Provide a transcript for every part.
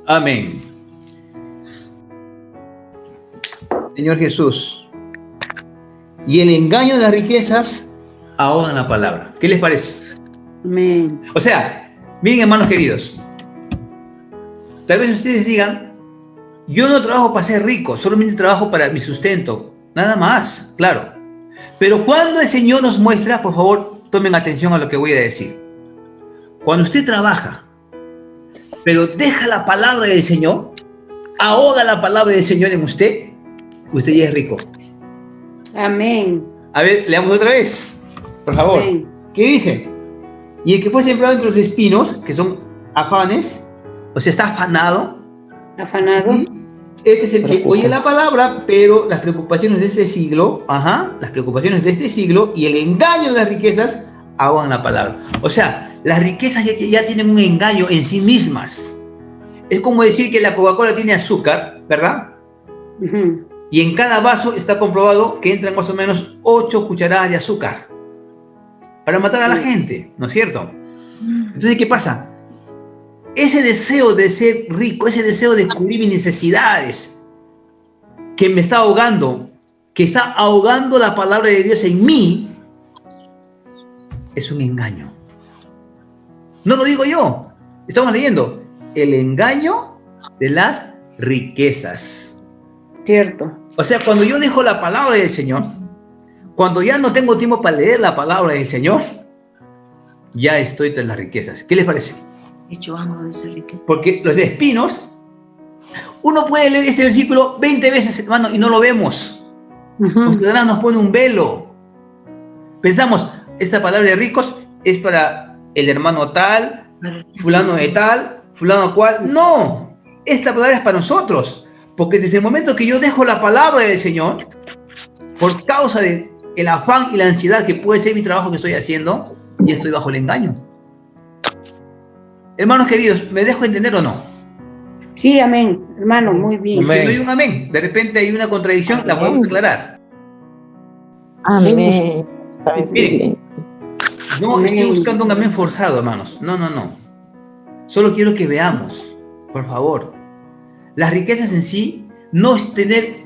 Amén. Señor Jesús, y el engaño de las riquezas ahogan la palabra. ¿Qué les parece? Amén. O sea, miren, hermanos queridos, tal vez ustedes digan, yo no trabajo para ser rico, solamente trabajo para mi sustento, nada más, claro. Pero cuando el Señor nos muestra, por favor, tomen atención a lo que voy a decir. Cuando usted trabaja, pero deja la palabra del Señor, ahoga la palabra del Señor en usted, usted ya es rico. Amén. A ver, leamos otra vez, por favor. Amén. ¿Qué dice? Y el que fue sembrado entre los espinos, que son afanes, o sea, está afanado. Afanado. Este es el que oye la palabra, pero las preocupaciones de este siglo, las preocupaciones de este siglo y el engaño de las riquezas ahogan la palabra. O sea, las riquezas ya tienen un engaño en sí mismas. Es como decir que la Coca-Cola tiene azúcar, ¿verdad? Uh-huh. Y en cada vaso está comprobado que entran más o menos 8 cucharadas de azúcar para matar a la gente, ¿no es cierto? Entonces, ¿qué pasa? Ese deseo de ser rico, ese deseo de cubrir mis necesidades, que me está ahogando, que está ahogando la palabra de Dios en mí, es un engaño. No lo digo yo, estamos leyendo el engaño de las riquezas. Cierto. O sea, cuando yo dejo la palabra del Señor, cuando ya no tengo tiempo para leer la palabra del Señor, ya estoy tras las riquezas. ¿Qué les parece? Yo amo de esa riqueza. Porque los espinos, uno puede leer este versículo 20 veces, hermano, y no lo vemos. Porque Satanás nos pone un velo. Pensamos, esta palabra de ricos es para el hermano tal, fulano de tal, fulano cual. No, esta palabra es para nosotros. Porque desde el momento que yo dejo la palabra del Señor, por causa del afán y la ansiedad que puede ser mi trabajo que estoy haciendo, ya estoy bajo el engaño. Hermanos queridos, ¿me dejo entender o no? Sí, amén, hermano, muy bien. Si no hay un amén, de repente hay una contradicción, la podemos aclarar. Amén. Miren, no estoy buscando un amén forzado, hermanos. No, no, no. Solo quiero que veamos, por favor. Las riquezas en sí no es tener,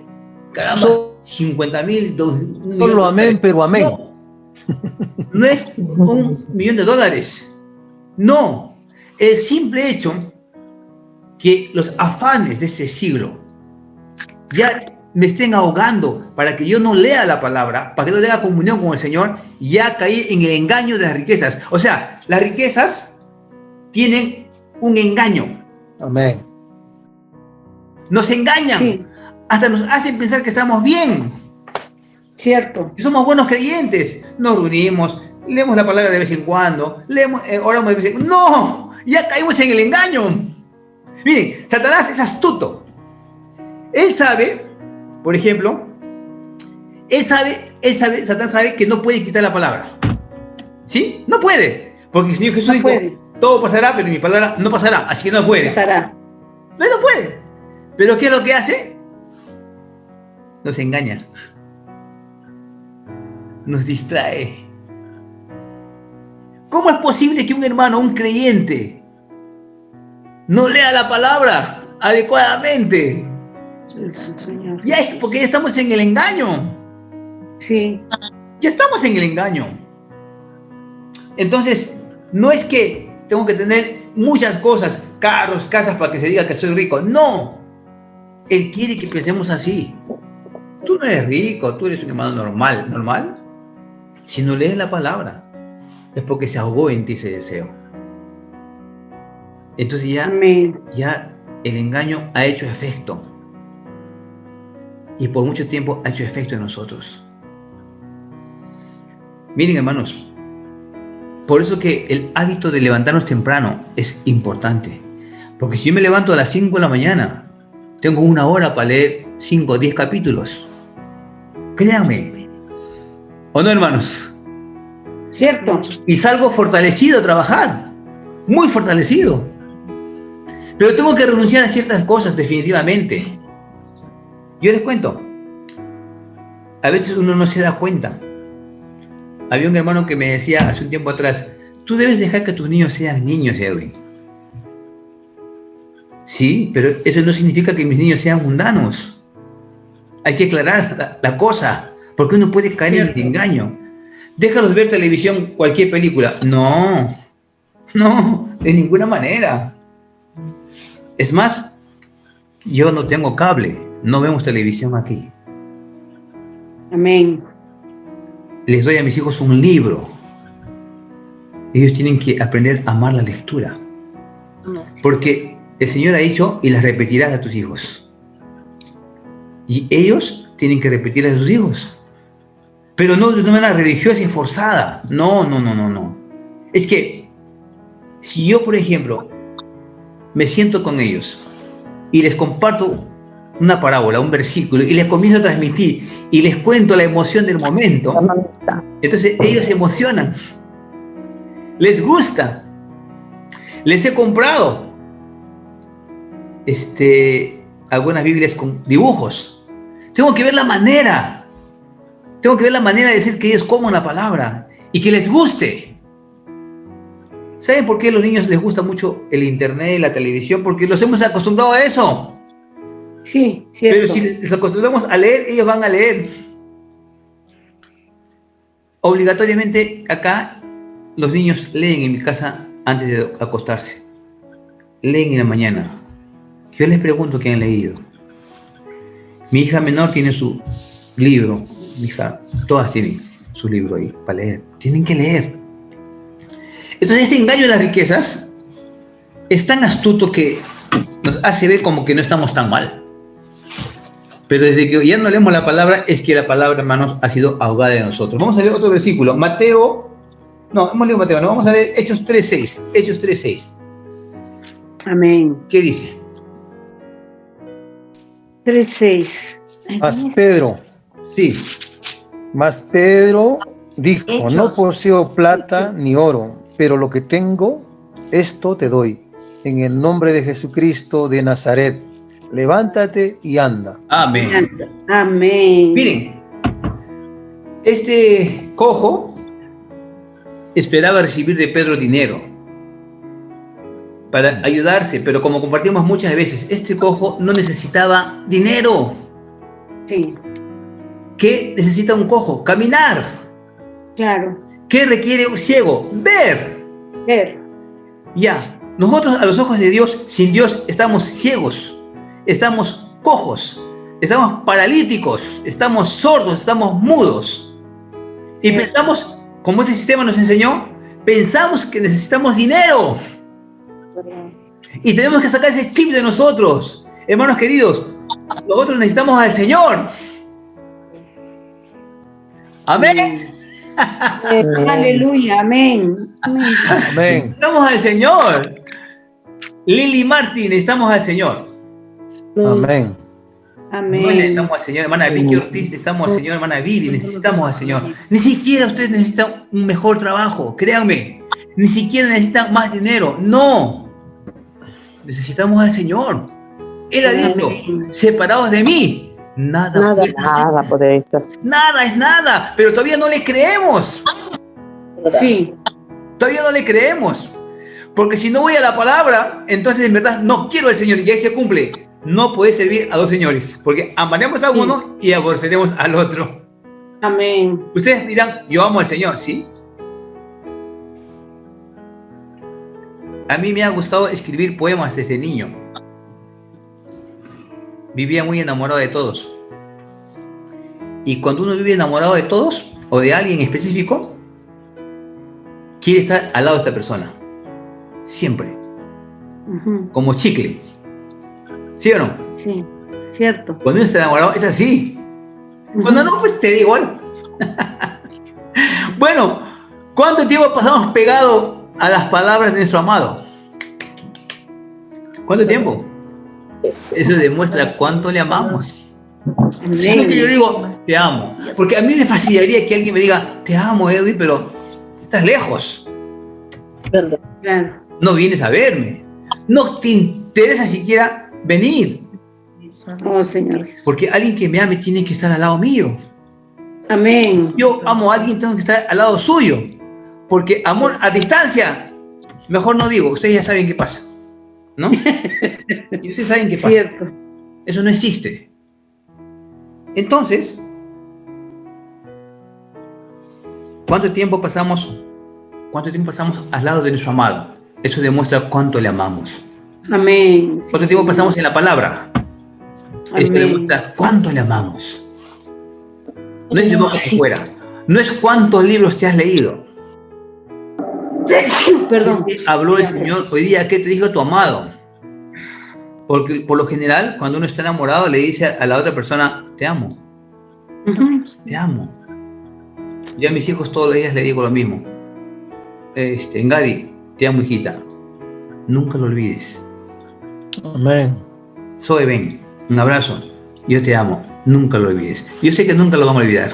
caramba, 50,000, 2,000,000. Solo amén, pero amén. No, no es $1,000,000. No. El simple hecho que los afanes de este siglo ya me estén ahogando para que yo no lea la palabra, para que no tenga comunión con el Señor, ya caí en el engaño de las riquezas. O sea, las riquezas tienen un engaño. Amén. Nos engañan. Sí. Hasta nos hacen pensar que estamos bien. Cierto. Que somos buenos creyentes. Nos reunimos, leemos la palabra de vez en cuando, oramos de vez en cuando. ¡No! Ya caímos en el engaño. Miren, Satanás es astuto. Él sabe, por ejemplo, Satanás sabe que no puede quitar la palabra. ¿Sí? No puede. Porque el Señor Jesús dijo, todo pasará, pero mi palabra no pasará. Así que no puede. Pasará. No puede. Pero ¿qué es lo que hace? Nos engaña. Nos distrae. ¿Cómo es posible que un hermano, un creyente, no lea la palabra adecuadamente? Sí, Señor. Ya es porque ya estamos en el engaño. Sí. Ya estamos en el engaño. Entonces, no es que tengo que tener muchas cosas, carros, casas, para que se diga que soy rico. No. Él quiere que pensemos así. Tú no eres rico, tú eres un hermano normal. Si no lees la palabra, es porque se ahogó en ti ese deseo. Entonces ya el engaño ha hecho efecto. Y por mucho tiempo ha hecho efecto en nosotros. Miren, hermanos, por eso que el hábito de levantarnos temprano es importante. Porque si yo me levanto a las 5 de la mañana, tengo 1 hora para leer 5 o 10 capítulos. Créanme. ¿O no, hermanos? Cierto. Y salgo fortalecido a trabajar. Muy fortalecido. Pero tengo que renunciar a ciertas cosas definitivamente. Yo les cuento. A veces uno no se da cuenta. Había un hermano que me decía hace un tiempo atrás, tú debes dejar que tus niños sean niños, Edwin. Sí, pero eso no significa que mis niños sean mundanos. Hay que aclarar la cosa, porque uno puede caer en el engaño. Déjalos ver televisión, cualquier película. No, no, de ninguna manera. Es más, yo no tengo cable, no vemos televisión aquí. Amén. Les doy a mis hijos un libro. Ellos tienen que aprender a amar la lectura. Porque el Señor ha dicho, y las repetirás a tus hijos. Y ellos tienen que repetir a sus hijos. Pero no de una manera religiosa y forzada. No, no, no, no, no. Es que, si yo, por ejemplo, me siento con ellos y les comparto una parábola, un versículo, y les comienzo a transmitir, y les cuento la emoción del momento, entonces ellos se emocionan. Les gusta. Les he comprado algunas Biblias con dibujos. Tengo que ver la manera. Tengo que ver la manera de decir que ellos coman la palabra y que les guste. ¿Saben por qué a los niños les gusta mucho el internet y la televisión? Porque los hemos acostumbrado a eso. Sí, cierto. Pero si les acostumbramos a leer, ellos van a leer. Obligatoriamente acá los niños leen en mi casa antes de acostarse. Leen en la mañana. Yo les pregunto qué han leído. Mi hija menor tiene su libro. Mi hija, todas tienen su libro ahí para leer. Tienen que leer. Entonces este engaño de las riquezas es tan astuto que nos hace ver como que no estamos tan mal. Pero desde que ya no leemos la palabra, es que la palabra, hermanos, ha sido ahogada de nosotros. Vamos a leer otro versículo. Hemos leído Mateo, no, vamos a leer Hechos 3:6. Hechos 3:6. Amén. ¿Qué dice? 3:6. Mas Pedro dijo, no poseo plata ni oro, pero lo que tengo, esto te doy. En el nombre de Jesucristo de Nazaret, levántate y anda. Amén. Amén. Miren, este cojo esperaba recibir de Pedro dinero para ayudarse, pero como compartimos muchas veces, este cojo no necesitaba dinero. Sí. ¿Qué necesita un cojo? Caminar. Claro. ¿Qué requiere un ciego? Ver. Ver. Ya, nosotros a los ojos de Dios, sin Dios, estamos ciegos, estamos cojos, estamos paralíticos, estamos sordos, estamos mudos. Sí. Y pensamos, como este sistema nos enseñó, pensamos que necesitamos dinero. Y tenemos que sacar ese chip de nosotros. Hermanos queridos, nosotros necesitamos al Señor. Amén. Aleluya, amén. Amén. Necesitamos al Señor. Lili Martín, necesitamos al Señor. Amén. Amén. No necesitamos al Señor, hermana Vicky Ortiz, necesitamos al Señor, hermana Vivi, necesitamos al Señor. Ni siquiera ustedes necesitan un mejor trabajo, créanme. Ni siquiera necesitan más dinero, no. Necesitamos al Señor. Él ha dicho, separados de mí, nada podéis hacer. Nada es nada, pero todavía no le creemos. Sí. Todavía no le creemos. Porque si no voy a la palabra, entonces en verdad no quiero al Señor y ahí se cumple. No puede servir a dos señores, porque amaremos a uno y aborreceremos al otro. Amén. Ustedes dirán, yo amo al Señor, ¿sí? A mí me ha gustado escribir poemas desde niño. Vivía muy enamorado de todos. Y cuando uno vive enamorado de todos, o de alguien específico, quiere estar al lado de esta persona. Siempre. Como chicle. ¿Sí o no? Sí, cierto. Cuando uno está enamorado, es así. Cuando no, pues te da igual. Bueno, ¿cuánto tiempo pasamos pegados a las palabras de nuestro amado? ¿Cuánto tiempo? Eso demuestra cuánto le amamos. Si no es que yo digo, te amo. Porque a mí me fastidiaría que alguien me diga, te amo, Edwin, pero estás lejos. Claro. No vienes a verme. No te interesa siquiera venir. Oh, Señor Jesús. Porque alguien que me ame tiene que estar al lado mío. Amén. Yo amo a alguien, tengo que estar al lado suyo. Porque amor a distancia, mejor no digo, ustedes ya saben qué pasa. ¿no? Y ustedes saben qué pasa. Cierto. Eso no existe. Entonces, ¿cuánto tiempo pasamos al lado de nuestro amado? Eso demuestra cuánto le amamos. Amén. Sí, ¿Cuánto tiempo Señor. pasamos en la palabra? Eso Amén. demuestra cuánto le amamos. No es de boca para afuera. No es cuántos libros te has leído. Perdón. ¿Qué habló el Señor hoy día? ¿Qué te dijo tu amado? Porque por lo general, cuando uno está enamorado, le dice a la otra persona, te amo, Ujú. te amo. Yo a mis hijos todos los días les digo lo mismo. Ngadi, te amo, hijita. Nunca lo olvides. Amén. Zoe, ven, un abrazo. Yo te amo. Nunca lo olvides. Yo sé que nunca lo van a olvidar.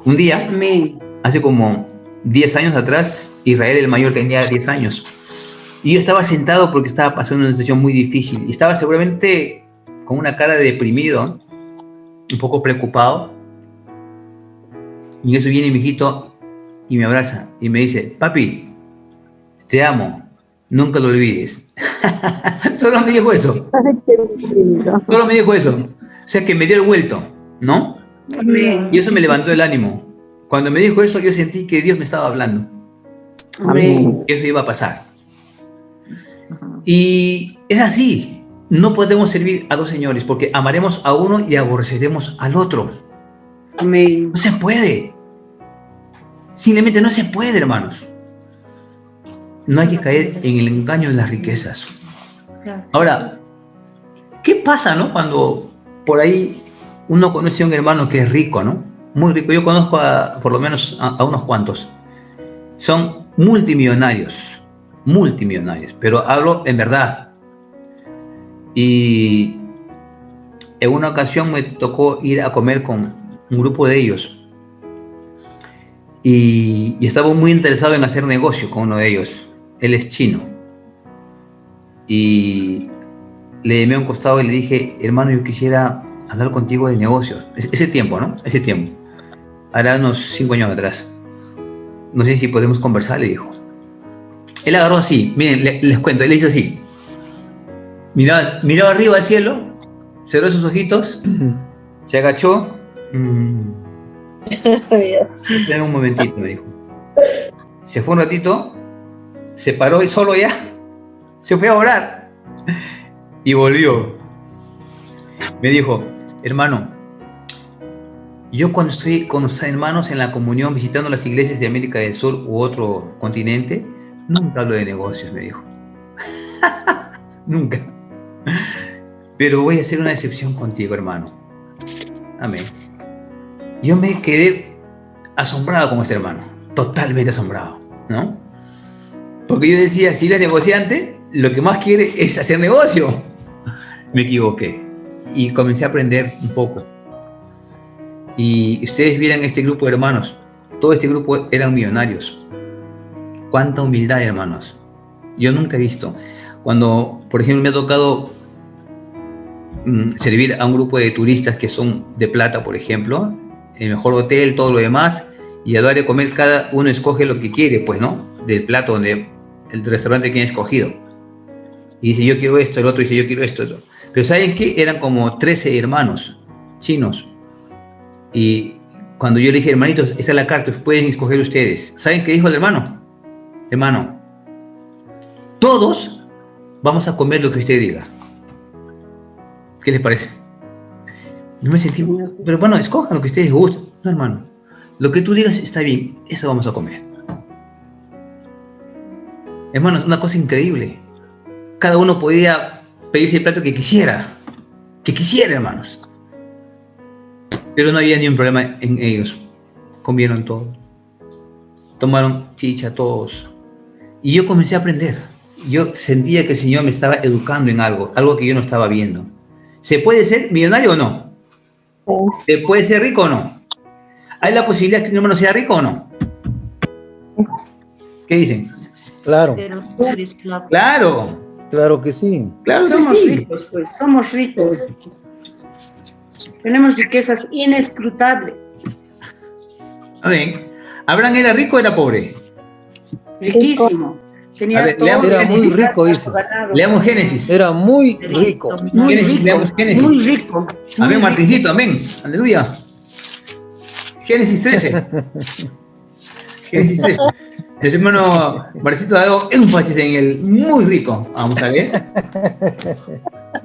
Un día, Amén. hace como 10 años atrás, Israel el mayor tenía 10 años. Y yo estaba sentado porque estaba pasando una situación muy difícil. Y estaba seguramente con una cara de deprimido, un poco preocupado. Y en eso viene mi hijito y me abraza y me dice, papi, te amo, nunca lo olvides. Solo me dijo eso. Solo me dijo eso. O sea que me dio el vuelto, ¿no? Amén. Y eso me levantó el ánimo. Cuando me dijo eso, yo sentí que Dios me estaba hablando. Amén. Que eso iba a pasar. Y es así. No podemos servir a dos señores porque amaremos a uno y aborreceremos al otro. Amén. No se puede. Simplemente no se puede, hermanos. No hay que caer en el engaño de las riquezas. Ahora, ¿qué pasa, no? Cuando por ahí uno conoce a un hermano que es rico, ¿no? Muy rico. Yo conozco por lo menos a unos cuantos. Son multimillonarios, pero hablo en verdad. Y en una ocasión me tocó ir a comer con un grupo de ellos. Y estaba muy interesado en hacer negocio con uno de ellos. Él es chino. Y le llamé a un costado y le dije, hermano, yo quisiera hablar contigo de negocios. Ese tiempo, ¿no? Ese tiempo. Hará unos 5 años atrás. No sé si podemos conversar, le dijo. Él agarró así, miren, les cuento, él hizo así. Miró arriba al cielo, cerró sus ojitos, se agachó. Espera un momentito, me dijo. Se fue un ratito, se paró él solo ya, se fue a orar y volvió. Me dijo, hermano, yo cuando estoy con los hermanos en la comunión visitando las iglesias de América del Sur u otro continente, nunca hablo de negocios, me dijo. Nunca. Pero voy a hacer una excepción contigo, hermano. Amén. Yo me quedé asombrado con este hermano, totalmente asombrado, ¿no? Porque yo decía, si él es negociante, lo que más quiere es hacer negocio. Me equivoqué y comencé a aprender un poco. Y ustedes vieran este grupo de hermanos, todo este grupo eran millonarios. Cuánta humildad, hermanos. Yo nunca he visto. Cuando, por ejemplo, me ha tocado servir a un grupo de turistas que son de plata, por ejemplo, el mejor hotel, todo lo demás, y a la hora de comer cada uno escoge lo que quiere, pues, ¿no? Del plato, donde el restaurante que han escogido. Y dice, yo quiero esto, el otro dice, yo quiero esto. Pero ¿saben qué? Eran como 13 hermanos chinos. Y cuando yo le dije, hermanitos, esta es la carta, pueden escoger ustedes. ¿Saben qué dijo el hermano? Hermano, todos vamos a comer lo que usted diga. ¿Qué les parece? No me sentí... Pero bueno, escojan lo que ustedes gusten. No, hermano. Lo que tú digas está bien. Eso vamos a comer. Hermano, es una cosa increíble. Cada uno podía pedirse el plato que quisiera. Que quisiera, hermanos. Pero no había ni un problema en ellos. Comieron todo. Tomaron chicha todos. Y yo comencé a aprender. Yo sentía que el Señor me estaba educando en algo que yo no estaba viendo. ¿Se puede ser millonario o no? ¿Se puede ser rico o no? ¿Hay la posibilidad que un hermano sea rico o no? ¿Qué dicen? Claro. Claro. Claro que sí. Claro que Somos sí. ricos, pues, somos ricos. Tenemos riquezas inescrutables. A ver, ¿Abraham era rico o era pobre? Riquísimo. Tenía A ver, todo, era muy rico, dice. ganado. Leamos Génesis. Era muy rico. Muy Génesis, leamos rico, Génesis. muy rico. Amén, muy Martincito, amén. Aleluya. Génesis 13. Génesis 13. El hermano Marcito ha dado énfasis en el muy rico. Vamos a ver.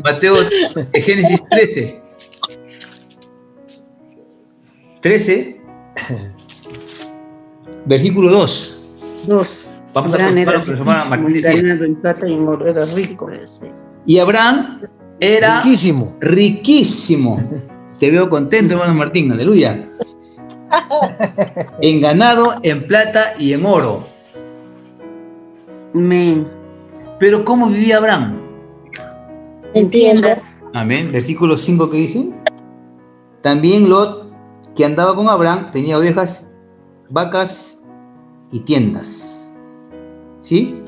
Mateo, Génesis 13. 13, versículo 2. Dos. Vamos a Abraham era continuar con su hermana riquísimo, Martín decía. ganado en plata y en oro, era rico. Y Abraham era Riquísimo. riquísimo. Te veo contento, hermano Martín, aleluya. En ganado, en plata y en oro. Amén. Pero ¿cómo vivía Abraham? En tiendas. Amén. Versículo 5 que dice. También Lot, que andaba con Abraham, tenía ovejas, vacas y tiendas. ¿Sí?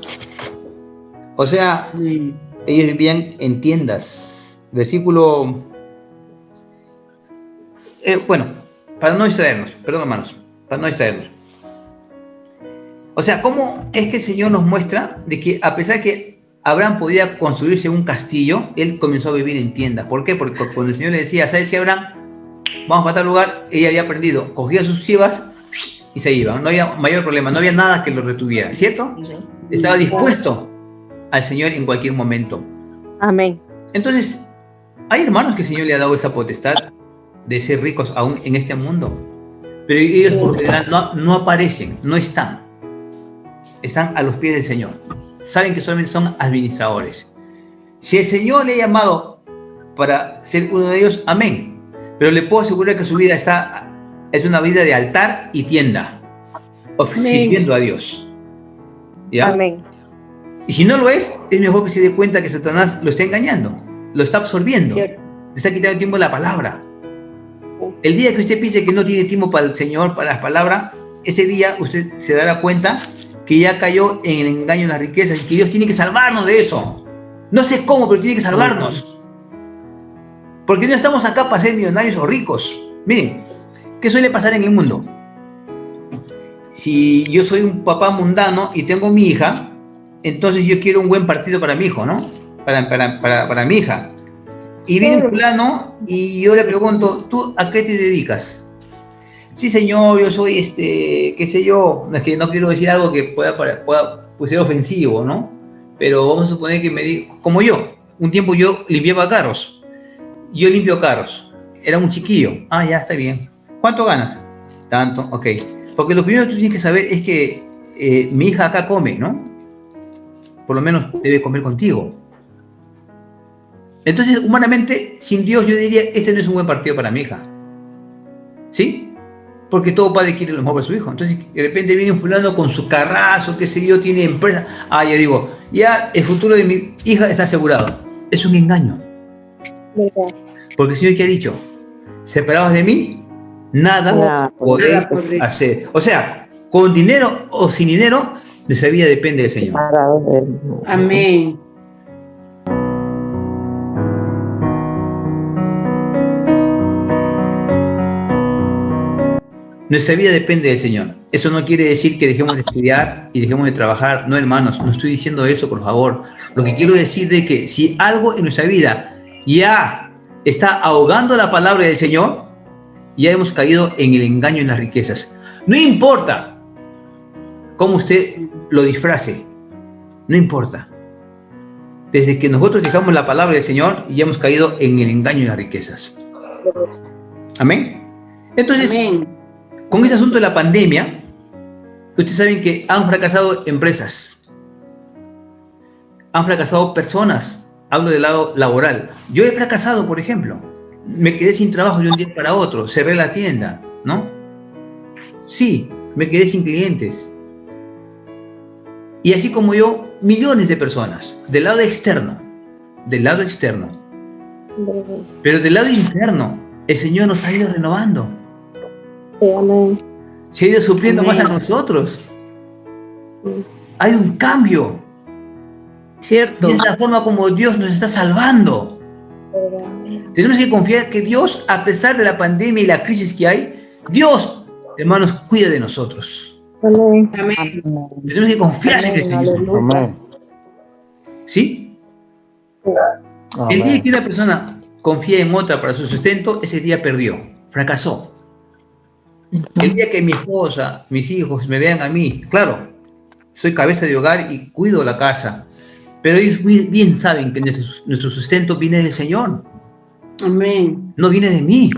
O sea, Amén. ellos vivían en tiendas. Versículo... bueno, para no distraernos, perdón hermanos, para no distraernos. O sea, ¿cómo es que el Señor nos muestra de que a pesar que Abraham podía construirse un castillo, él comenzó a vivir en tiendas? ¿Por qué? Porque cuando el Señor le decía, ¿sabes qué, Abraham? Vamos para tal lugar, ella había aprendido, cogía sus chivas y se iba. No había mayor problema, no había nada que lo retuviera, ¿cierto? Estaba dispuesto al Señor en cualquier momento. Amén. Entonces, hay hermanos que el Señor le ha dado esa potestad de ser ricos aún en este mundo, pero ellos por lo general no aparecen, no están a los pies del Señor, saben que solamente son administradores. Si el Señor le ha llamado para ser uno de ellos, amén, pero le puedo asegurar que su vida es una vida de altar y tienda, sirviendo a Dios. ¿Ya? Amén. Y si no lo es mejor que se dé cuenta que Satanás lo está engañando, lo está absorbiendo, Cierto. le está quitando tiempo a la palabra. El día que usted piense que no tiene tiempo para el Señor, para las palabras, ese día usted se dará cuenta que ya cayó en el engaño de las riquezas y que Dios tiene que salvarnos de eso. No sé cómo, pero tiene que salvarnos. Porque no estamos acá para ser millonarios o ricos. Miren, ¿qué suele pasar en el mundo? Si yo soy un papá mundano y tengo mi hija, entonces yo quiero un buen partido para mi hijo, ¿no? Para mi hija. Y viene un fulano y yo le pregunto, ¿tú a qué te dedicas? Sí, señor, yo soy, qué sé yo, es que no quiero decir algo que pueda pues, ser ofensivo, ¿no? Pero vamos a suponer que me diga, como yo, un tiempo yo limpiaba carros. Yo limpio carros. Era un chiquillo. Ah, ya, está bien. ¿Cuánto ganas? Tanto, ok. Porque lo primero que tú tienes que saber es que mi hija acá come, ¿no? Por lo menos debe comer contigo. Entonces, humanamente, sin Dios, yo diría, este no es un buen partido para mi hija. ¿Sí? Porque todo padre quiere lo mejor para su hijo. Entonces, de repente viene un fulano con su carrazo, qué sé yo, tiene empresa. Ah, ya digo, ya el futuro de mi hija está asegurado. Es un engaño. Porque el Señor, ¿qué ha dicho? Separados de mí, nada podéis hacer. O sea, con dinero o sin dinero, nuestra vida depende del Señor. Amén. Nuestra vida depende del Señor. Eso no quiere decir que dejemos de estudiar y dejemos de trabajar. No, hermanos, no estoy diciendo eso, por favor. Lo que quiero decir es que si algo en nuestra vida ya está ahogando la palabra del Señor, ya hemos caído en el engaño y las riquezas. No importa cómo usted lo disfrace, no importa. Desde que nosotros dejamos la palabra del Señor, ya hemos caído en el engaño y las riquezas. Amén. Entonces, Amén. con este asunto de la pandemia, ustedes saben que han fracasado empresas, han fracasado personas. Hablo del lado laboral. Yo he fracasado, por ejemplo. Me quedé sin trabajo de un día para otro. Cerré la tienda, ¿no? Sí, me quedé sin clientes. Y así como yo, millones de personas. Del lado externo. Del lado externo. Pero del lado interno, el Señor nos ha ido renovando. Se ha ido supliendo más a nosotros. Hay un cambio. Cierto. Y es la forma como Dios nos está salvando. Tenemos que confiar que Dios, a pesar de la pandemia y la crisis que hay, Dios, hermanos, cuida de nosotros. Amén. Tenemos que confiar en el Señor. Amén. ¿Sí? Amén. El día que una persona confía en otra para su sustento, ese día perdió, fracasó. El día que mi esposa, mis hijos me vean a mí, claro, soy cabeza de hogar y cuido la casa, pero ellos bien saben que nuestro sustento viene del Señor. Amén. No viene de mí.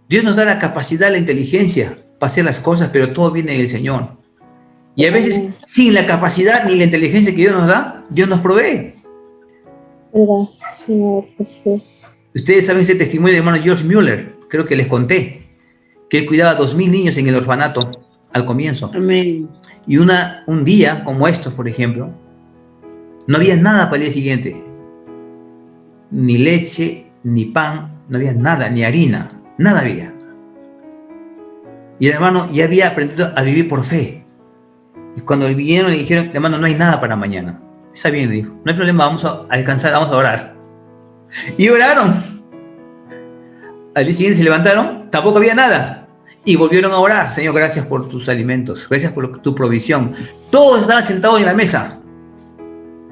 Dios nos da la capacidad, la inteligencia para hacer las cosas, pero todo viene del Señor. Y a veces, sin la capacidad ni la inteligencia que Dios nos da, Dios nos provee. Ustedes saben ese testimonio del hermano George Mueller, creo que les conté, que él cuidaba a 2.000 niños en el orfanato al comienzo. Amén. Y un día como estos, por ejemplo, no había nada para el día siguiente. Ni leche, ni pan, no había nada, ni harina, nada había. Y el hermano ya había aprendido a vivir por fe. Y cuando vinieron le dijeron, hermano, no hay nada para mañana. Está bien, le dijo, no hay problema, vamos a descansar, vamos a orar. Y oraron. Al día siguiente se levantaron, tampoco había nada. Y volvieron a orar. Señor, gracias por tus alimentos, gracias por tu provisión. Todos estaban sentados en la mesa,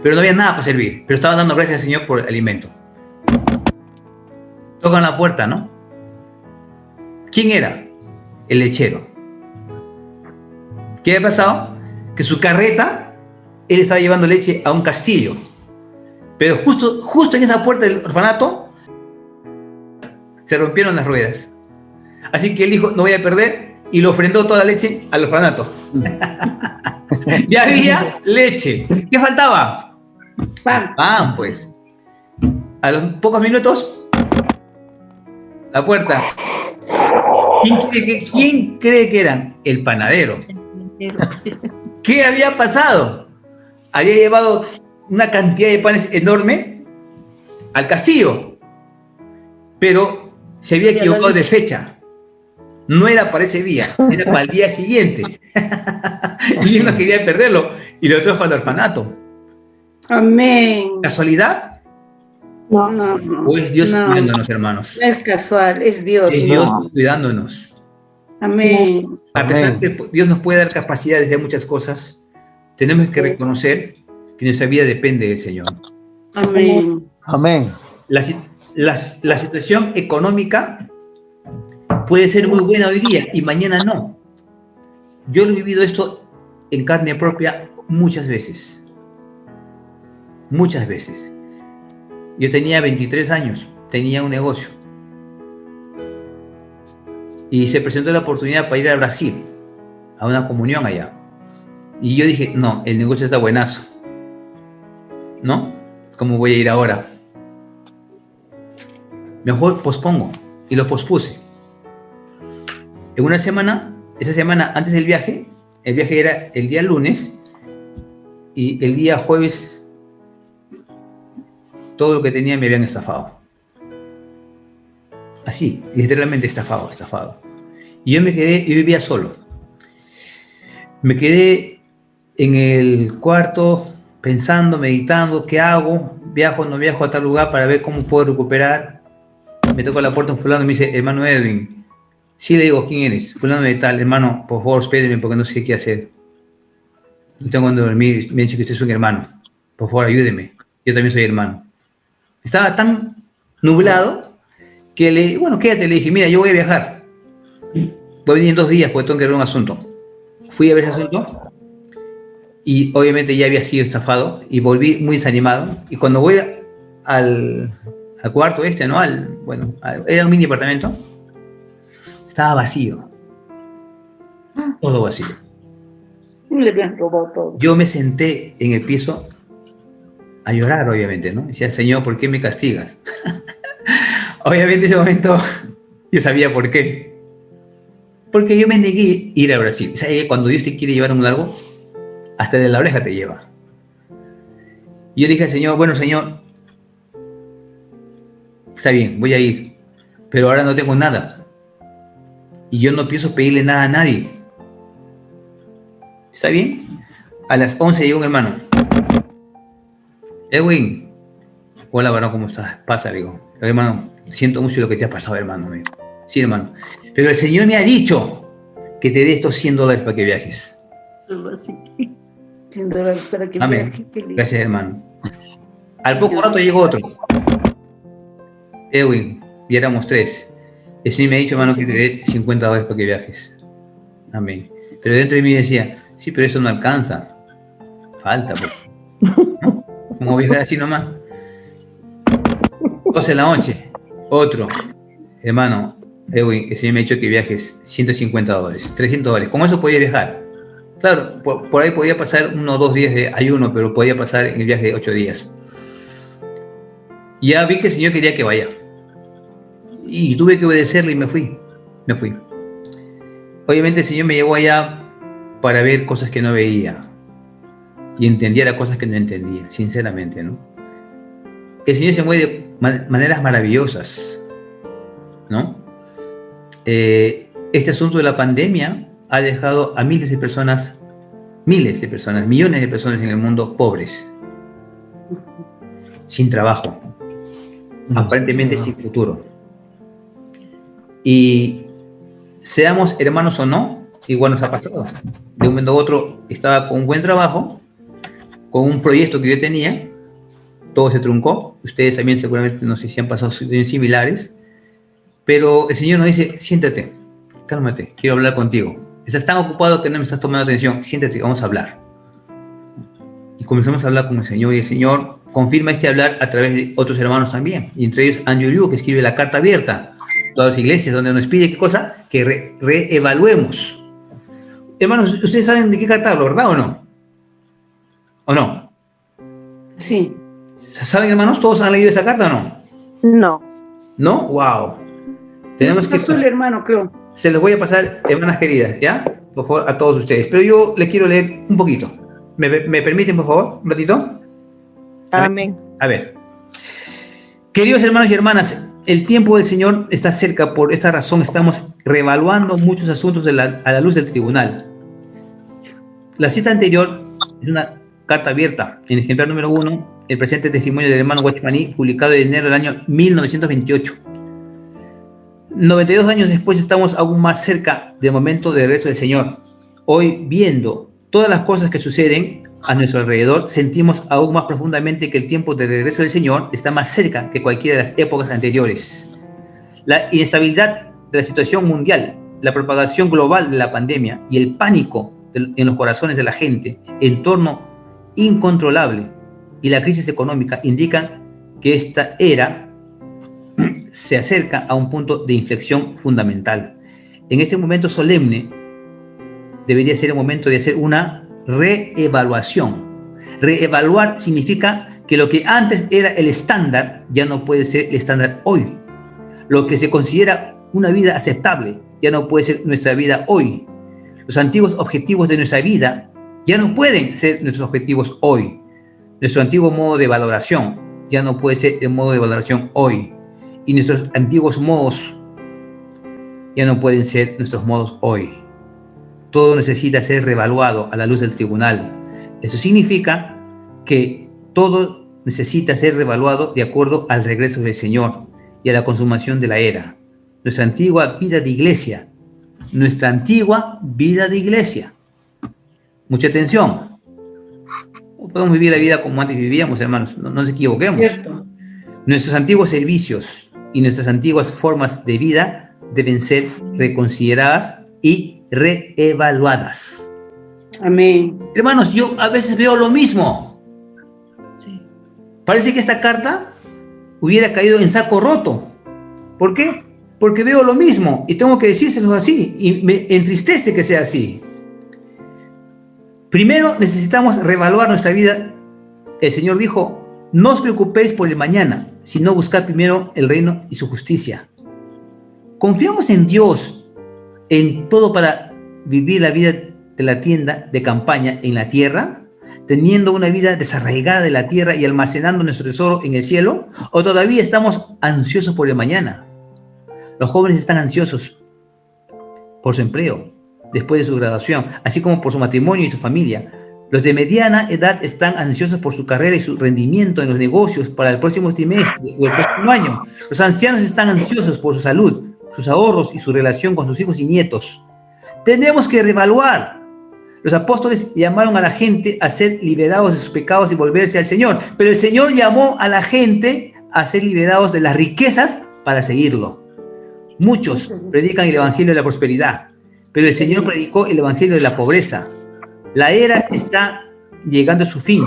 pero no había nada para servir. Pero estaban dando gracias al Señor por el alimento. Tocan la puerta, ¿no? ¿Quién era? El lechero. ¿Qué había pasado? Que su carreta, él estaba llevando leche a un castillo. Pero justo en esa puerta del orfanato, se rompieron las ruedas. Así que él dijo, no voy a perder, y le ofrendó toda la leche al orfanato. Ya había leche. ¿Qué faltaba? Pan, pues. A los pocos minutos, la puerta. ¿Quién cree que eran? El panadero. ¿Qué había pasado? Había llevado una cantidad de panes enorme al castillo, pero se había equivocado de fecha. No era para ese día, era para el día siguiente. Y él no quería perderlo y lo trajo al orfanato. Amén. ¿Casualidad? No. ¿O es Dios cuidándonos, hermanos? No es casual, es Dios. Es Dios cuidándonos. Amén. A pesar de que Dios nos puede dar capacidad de hacer muchas cosas, tenemos que reconocer que nuestra vida depende del Señor. Amén. Amén. La situación económica puede ser muy buena hoy día y mañana no. Yo he vivido esto en carne propia muchas veces. Muchas veces. Yo tenía 23 años, tenía un negocio. Y se presentó la oportunidad para ir a Brasil, a una comunión allá. Y yo dije, no, el negocio está buenazo. ¿No? ¿Cómo voy a ir ahora? Mejor pospongo. Y lo pospuse. En una semana, esa semana antes del viaje, el viaje era el día lunes, y el día jueves todo lo que tenía me habían estafado. Así, literalmente estafado. Y yo vivía solo. Me quedé en el cuarto pensando, meditando, ¿qué hago? ¿Viajo o no viajo a tal lugar para ver cómo puedo recuperar? Me tocó la puerta un fulano y me dice, hermano Edwin. Sí, le digo, ¿quién eres? Fulano de tal, hermano, por favor, espéreme porque no sé qué hacer. No tengo dónde dormir, me dice que usted es un hermano. Por favor, ayúdeme. Yo también soy hermano. Estaba tan nublado que quédate, le dije, mira, yo voy a viajar. Voy a venir en 2 días porque tengo que ver un asunto. Fui a ver ese asunto y obviamente ya había sido estafado y volví muy desanimado. Y cuando voy al cuarto ¿no? Era un mini apartamento. Estaba vacío. Todo vacío. Le habían robado todo. Yo me senté en el piso a llorar, obviamente, ¿no? Decía, Señor, ¿por qué me castigas? Obviamente en ese momento yo sabía por qué. Porque yo me negué a ir a Brasil. ¿Sabes que cuando Dios te quiere llevar a un largo, hasta de la oreja te lleva? Y yo le dije al Señor, bueno, Señor, está bien, voy a ir, pero ahora no tengo nada. Y yo no pienso pedirle nada a nadie. ¿Está bien? A las 11 llegó un hermano. Edwin, hola, varón, ¿cómo estás? Pasa, le digo. Hermano, siento mucho lo que te ha pasado, hermano. Me dijo. Sí, hermano. Pero el Señor me ha dicho que que te dé estos $100 para que viajes. Algo así. $100 para que Amén. viaje. Qué lindo. Gracias, hermano. Al poco rato llegó otro. Edwin, y éramos 3. El Señor me ha dicho, hermano, que te dé $50 para que viajes. Amén. Pero dentro de mí decía, sí, pero eso no alcanza. Falta, pues. ¿No? Como viajar así nomás. 12 de la noche. Otro. Hermano, Edwin, el Señor me ha dicho que viajes $150, $300. Con eso podía viajar. Claro, por ahí podía pasar 1 o 2 días de ayuno, pero podía pasar en el viaje de 8 días. Ya vi que el Señor quería que vaya. Y tuve que obedecerle y me fui. Obviamente el Señor me llevó allá para ver cosas que no veía. Y entendiera cosas que no entendía, sinceramente, ¿no? El Señor se mueve de maneras maravillosas, ¿no? Este asunto de la pandemia ha dejado a millones de personas, millones de personas en el mundo pobres, sin trabajo, aparentemente sin futuro. Y seamos hermanos o no, igual nos ha pasado. De un momento a otro estaba con un buen trabajo, con un proyecto que yo tenía, todo se truncó. Ustedes también seguramente no sé si han pasado situaciones similares, pero el Señor nos dice, siéntate, cálmate, quiero hablar contigo. Estás tan ocupado que no me estás tomando atención, siéntate, vamos a hablar. Y comenzamos a hablar con el Señor, y el Señor confirma este hablar a través de otros hermanos también, y entre ellos Andrew Liu, que escribe la carta abierta a todas las iglesias, donde nos pide qué cosa, que reevaluemos. Hermanos, ustedes saben de qué carta hablo, ¿verdad o no? ¿O no? Sí. ¿Saben, hermanos? ¿Todos han leído esa carta o no? No. ¿No? ¡Wow! Tenemos que... Pasó el hermano, creo. Se los voy a pasar, hermanas queridas, ¿ya? Por favor, a todos ustedes. Pero yo les quiero leer un poquito. ¿Me permiten, por favor, un ratito? Amén. A ver. Queridos hermanos y hermanas, el tiempo del Señor está cerca. Por esta razón estamos reevaluando muchos asuntos a la luz del tribunal. La cita anterior es una carta abierta. En el ejemplar número 1, el presente testimonio del hermano Watchmaní, publicado en enero del año 1928. 92 años después estamos aún más cerca del momento de regreso del Señor. Hoy, viendo todas las cosas que suceden a nuestro alrededor, sentimos aún más profundamente que el tiempo de regreso del Señor está más cerca que cualquiera de las épocas anteriores. La inestabilidad de la situación mundial, la propagación global de la pandemia y el pánico en los corazones de la gente, entorno incontrolable y la crisis económica indican que esta era se acerca a un punto de inflexión fundamental. En este momento solemne debería ser el momento de hacer una reevaluación. Reevaluar significa que lo que antes era el estándar ya no puede ser el estándar hoy. Lo que se considera una vida aceptable ya no puede ser nuestra vida hoy. Los antiguos objetivos de nuestra vida ya no pueden ser nuestros objetivos hoy. Nuestro antiguo modo de valoración ya no puede ser el modo de valoración hoy. Y nuestros antiguos modos ya no pueden ser nuestros modos hoy. Todo necesita ser reevaluado a la luz del tribunal. Eso significa que todo necesita ser reevaluado de acuerdo al regreso del Señor y a la consumación de la era. Nuestra antigua vida de iglesia. Mucha atención. No podemos vivir la vida como antes vivíamos, hermanos. No nos equivoquemos. Cierto. Nuestros antiguos servicios y nuestras antiguas formas de vida deben ser reconsideradas y reevaluadas. Amén. Hermanos, yo a veces veo lo mismo. Sí. Parece que esta carta hubiera caído en saco roto. ¿Por qué? Porque veo lo mismo y tengo que decírselos así, y me entristece que sea así. Primero necesitamos reevaluar nuestra vida. El Señor dijo: no os preocupéis por el mañana, sino buscad primero el reino y su justicia. Confiamos en Dios en todo para vivir la vida de la tienda de campaña en la tierra, teniendo una vida desarraigada de la tierra y almacenando nuestro tesoro en el cielo, o todavía estamos ansiosos por el mañana. Los jóvenes están ansiosos por su empleo, después de su graduación, así como por su matrimonio y su familia. Los de mediana edad están ansiosos por su carrera y su rendimiento en los negocios para el próximo trimestre o el próximo año. Los ancianos están ansiosos por su salud, sus ahorros y su relación con sus hijos y nietos. Tenemos que reevaluar. Los apóstoles llamaron a la gente a ser liberados de sus pecados y volverse al Señor. Pero el Señor llamó a la gente a ser liberados de las riquezas para seguirlo. Muchos predican el evangelio de la prosperidad, pero el Señor predicó el evangelio de la pobreza. La era está llegando a su fin.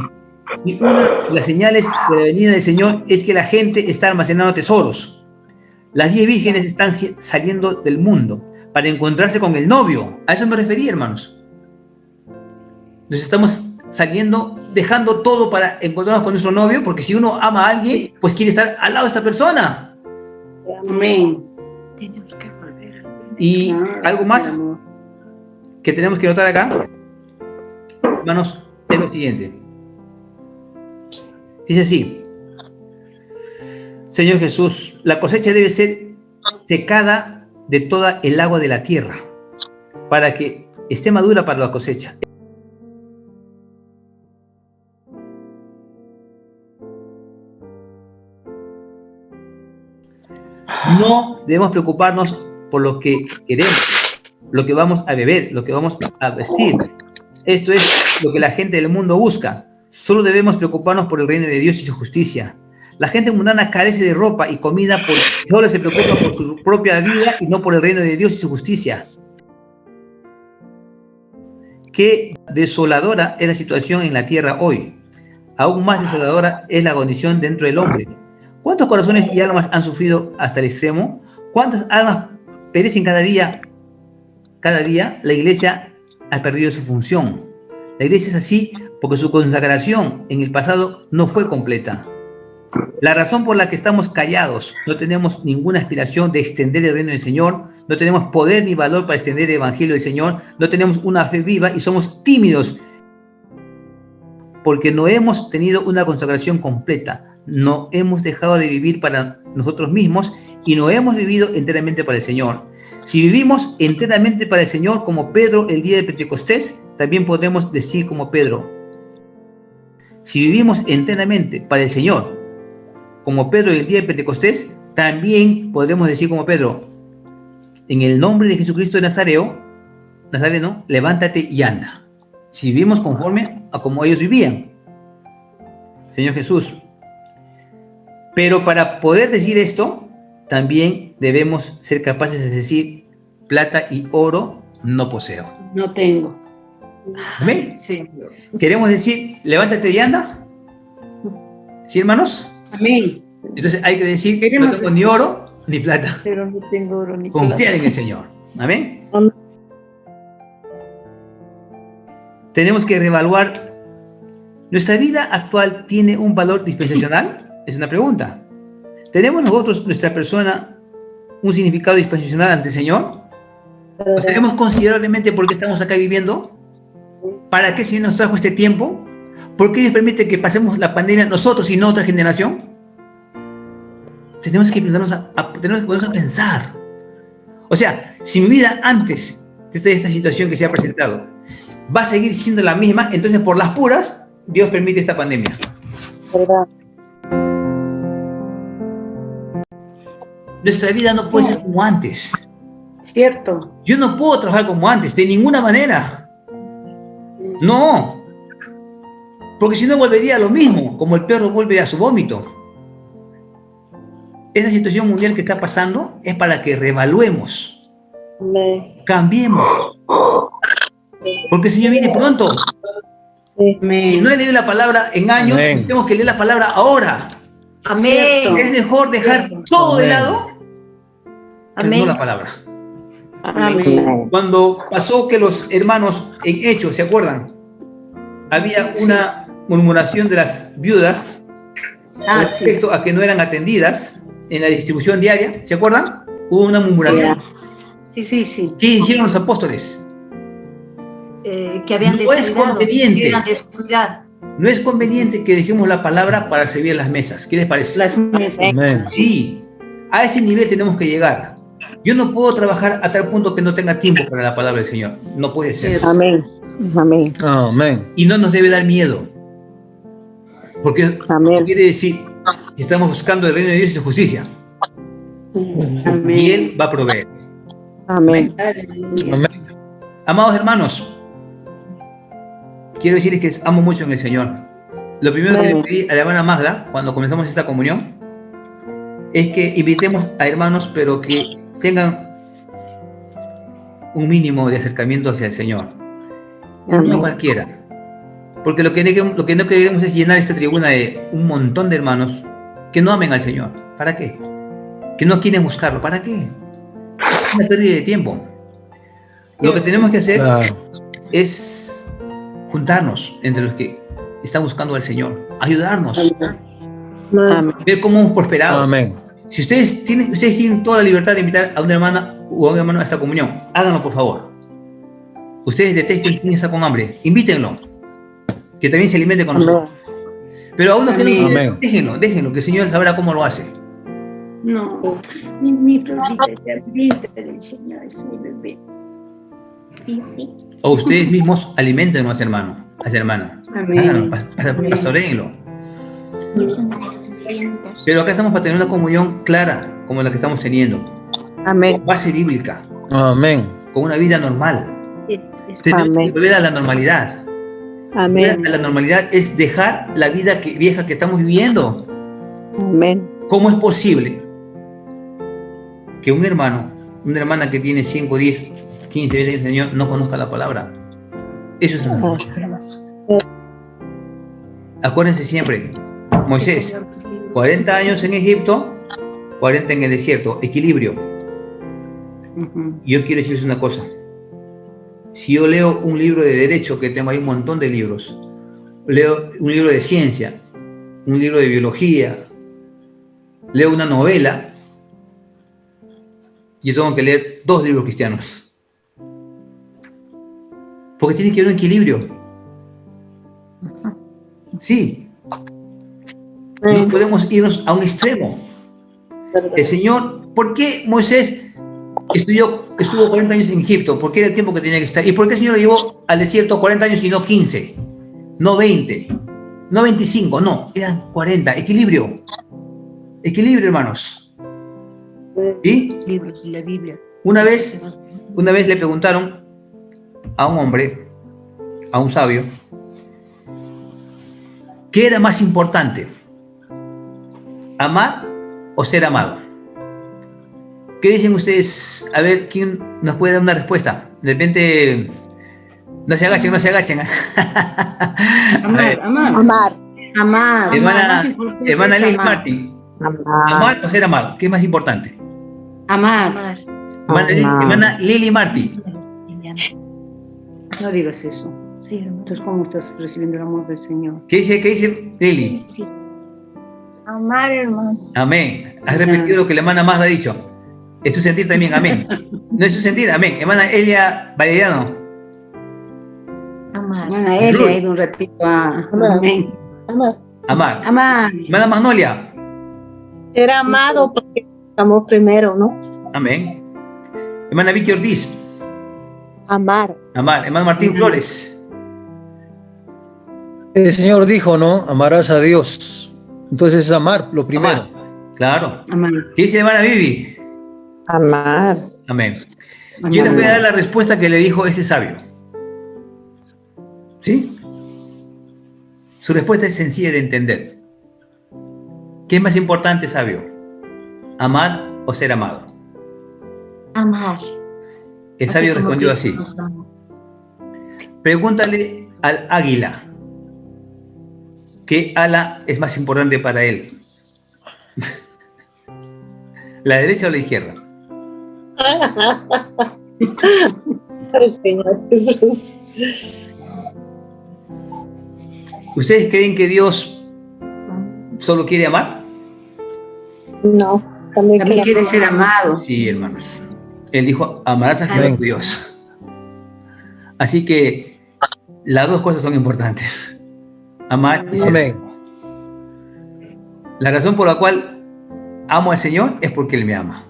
Y una de las señales de la venida del Señor es que la gente está almacenando tesoros. Las 10 vírgenes están saliendo del mundo para encontrarse con el novio. A eso me refería, hermanos. Nos estamos saliendo, dejando todo para encontrarnos con nuestro novio, porque si uno ama a alguien, pues quiere estar al lado de esta persona. Amén. Tenemos que volver. Y algo más que tenemos que notar acá, hermanos, es lo siguiente. Dice así: Señor Jesús, la cosecha debe ser secada de toda el agua de la tierra para que esté madura para la cosecha. No debemos preocuparnos por lo que queremos, lo que vamos a beber, lo que vamos a vestir. Esto es lo que la gente del mundo busca. Solo debemos preocuparnos por el reino de Dios y su justicia. La gente mundana carece de ropa y comida porque solo se preocupa por su propia vida y no por el reino de Dios y su justicia. Qué desoladora es la situación en la tierra hoy. Aún más desoladora es la condición dentro del hombre. ¿Cuántos corazones y almas han sufrido hasta el extremo? ¿Cuántas almas perecen cada día? Cada día la iglesia ha perdido su función. La iglesia es así porque su consagración en el pasado no fue completa. La razón por la que estamos callados, no tenemos ninguna aspiración de extender el reino del Señor, no tenemos poder ni valor para extender el evangelio del Señor, no tenemos una fe viva y somos tímidos porque no hemos tenido una consagración completa. No hemos dejado de vivir para nosotros mismos y no hemos vivido enteramente para el Señor. Si vivimos enteramente para el Señor como Pedro el día de Pentecostés, también podremos decir como Pedro. Si vivimos enteramente para el Señor como Pedro el día de Pentecostés, también podremos decir como Pedro: en el nombre de Jesucristo de Nazareno, levántate y anda. Si vivimos conforme a como ellos vivían. Señor Jesús. Pero para poder decir esto, también debemos ser capaces de decir: plata y oro no poseo. No tengo. ¿Amén? Sí. ¿Queremos decir levántate y anda? ¿Sí, hermanos? Amén. Entonces hay que decir: Queremos no tengo decir, ni oro ni plata. pero no tengo oro ni Confiar plata. en el Señor. ¿Amén? Amén. Tenemos que reevaluar. ¿Nuestra vida actual tiene un valor dispensacional? Es una pregunta. ¿Tenemos nosotros, nuestra persona, un significado dispensacional ante el Señor? ¿Lo tenemos considerablemente por qué estamos acá viviendo? ¿Para qué el Señor nos trajo este tiempo? ¿Por qué Dios permite que pasemos la pandemia nosotros y no otra generación? Tenemos que ponernos a pensar. O sea, si mi vida antes de esta situación que se ha presentado va a seguir siendo la misma, entonces por las puras, Dios permite esta pandemia. ¿Verdad? Nuestra vida no puede ser como antes. Cierto. Yo no puedo trabajar como antes, de ninguna manera. No. Porque si no volvería a lo mismo, como el perro vuelve a su vómito. Esa situación mundial que está pasando es para que reevaluemos, cambiemos. Porque el Señor viene pronto. Y Amén. no he leído la palabra en años, Amén. tengo que leer la palabra ahora. Amén. Es mejor dejar todo de Amén. lado que no la palabra. Amén. Cuando pasó que los hermanos en Hechos, ¿se acuerdan? Había una murmuración de las viudas Ah, sí. respecto a que no eran atendidas en la distribución diaria, ¿se acuerdan? Hubo una murmuración. Sí, sí, sí. ¿Qué hicieron los apóstoles? Que habían No es descuidado, conveniente. que iban a descuidar. No es conveniente que dejemos la palabra para servir las mesas. ¿Qué les parece? Las mesas. Amén. Sí, a ese nivel tenemos que llegar. Yo no puedo trabajar a tal punto que no tenga tiempo para la palabra del Señor. No puede ser. Amén. Amén. Amén. Y no nos debe dar miedo. Porque Amén. quiere decir que estamos buscando el reino de Dios y su justicia. Y Amén. Él va a proveer. Amén. Amén. Amados hermanos, quiero decirles que amo mucho en el Señor. Lo primero que le pedí a la hermana Magda, cuando comenzamos esta comunión, es que invitemos a hermanos, pero que tengan un mínimo de acercamiento hacia el Señor. No cualquiera. Porque lo que no queremos es llenar esta tribuna de un montón de hermanos que no amen al Señor. ¿Para qué? Que no quieren buscarlo. ¿Para qué? Es una pérdida de tiempo. Lo que tenemos que hacer es juntarnos entre los que están buscando al Señor, ayudarnos, ver cómo hemos prosperado. Amén. Si ustedes tienen toda la libertad de invitar a una hermana o a un hermano a esta comunión, háganlo por favor. Ustedes detesten quién está con hambre, invítenlo, que también se alimente con nosotros. Pero a uno que no, déjenlo, que el Señor sabrá cómo lo hace. No, mi florita terrible del Señor es mi bebé. O ustedes mismos alimenten a ese hermano, a esa hermana. Amén. Pastoréenlo. Pero acá estamos para tener una comunión clara, como la que estamos teniendo. Amén. Con base bíblica. Amén. Con una vida normal. Tenemos que volver a la normalidad. Amén. Volver a la normalidad es dejar la vida vieja que estamos viviendo. Amén. ¿Cómo es posible que un hermano, una hermana que tiene 5, 10, 15, 20 años de Señor no conozca la palabra? Eso es nada. Acuérdense siempre, Moisés, 40 años en Egipto, 40 en el desierto, equilibrio. Yo quiero decirles una cosa. Si yo leo un libro de derecho, que tengo ahí un montón de libros, leo un libro de ciencia, un libro de biología, leo una novela, yo tengo que leer 2 libros cristianos. Porque tiene que haber un equilibrio. Sí. No podemos irnos a un extremo. El Señor, ¿por qué Moisés estuvo 40 años en Egipto? ¿Por qué era el tiempo que tenía que estar? ¿Y por qué el Señor lo llevó al desierto 40 años y no 15? No 20, no 25, no, eran 40. Equilibrio. Equilibrio, hermanos. ¿Sí? Libros de la Biblia. Una vez le preguntaron a un hombre, a un sabio, ¿qué era más importante? ¿Amar o ser amado? ¿Qué dicen ustedes? A ver, ¿quién nos puede dar una respuesta? De repente, no se agachen. Amar. Hermana Lili Martí, ¿amar o ser amado? ¿Qué es más importante? Amar. Hermana Lili Martí. No digas eso. Sí, hermano. Entonces, ¿cómo estás recibiendo el amor del Señor? ¿Qué dice Lili? Sí. Amar, hermano. Amén. Has repetido lo que la hermana más ha dicho. Es tu sentir también, amén. ¿No es tu sentir? Amén. Hermana Elia Valeriano. Amar. Hermana Elia ha ido un ratito a... Amén. Amar. Amar. Hermana Magnolia. Ser amado porque estamos primero, ¿no? Amén. Hermana Vicky Ortiz. Amar. Amar. Hermano Martín Flores. El Señor dijo, ¿no? Amarás a Dios. Entonces es amar lo primero. Amar. Claro. Amar. ¿Qué dice hermana Vivi? Amar. Amén. Yo les voy a dar la respuesta que le dijo ese sabio. ¿Sí? Su respuesta es sencilla de entender. ¿Qué es más importante, sabio? ¿Amar o ser amado? Amar. El sabio respondió así. Pregúntale al águila qué ala es más importante para él. ¿La derecha o la izquierda? Señor Jesús. ¿Ustedes creen que Dios solo quiere amar? No, También quiere ser amado. Sí, hermanos. Él dijo, amarás a Jehová tu Dios. Así que las dos cosas son importantes. Amar y ser Amén. amado. La razón por la cual amo al Señor es porque Él me ama.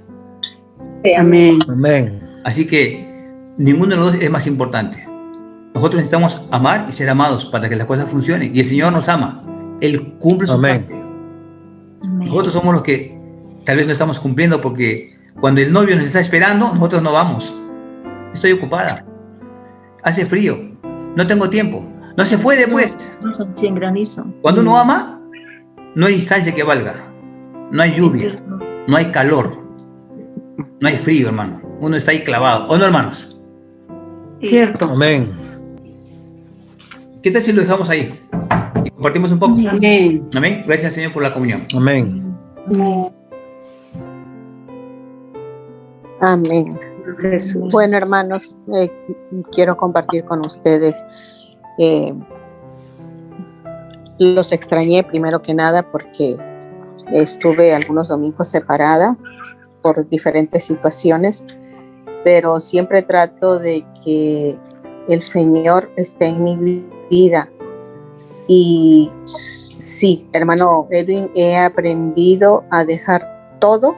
Amén. Amén. Así que ninguno de los dos es más importante. Nosotros necesitamos amar y ser amados para que las cosas funcionen. Y el Señor nos ama. Él cumple su Amén. parte. Amén. Nosotros somos los que tal vez no estamos cumpliendo porque cuando el novio nos está esperando, nosotros no vamos. Estoy ocupada. hace frío, no tengo tiempo, no se puede pues. No son 100 granizo. Cuando uno ama, no hay distancia que valga, no hay lluvia, no hay calor, no hay frío, hermano. Uno está ahí clavado, ¿o no, hermanos? Cierto. Amén. ¿Qué tal si lo dejamos ahí? Y compartimos un poco. Amén. Amén. Gracias, Señor, por la comunión. Amén. Amén. Jesús. Bueno, hermanos, quiero compartir con ustedes. Los extrañé primero que nada porque estuve algunos domingos separada por diferentes situaciones, pero siempre trato de que el Señor esté en mi vida. Y sí, hermano Edwin, he aprendido a dejar todo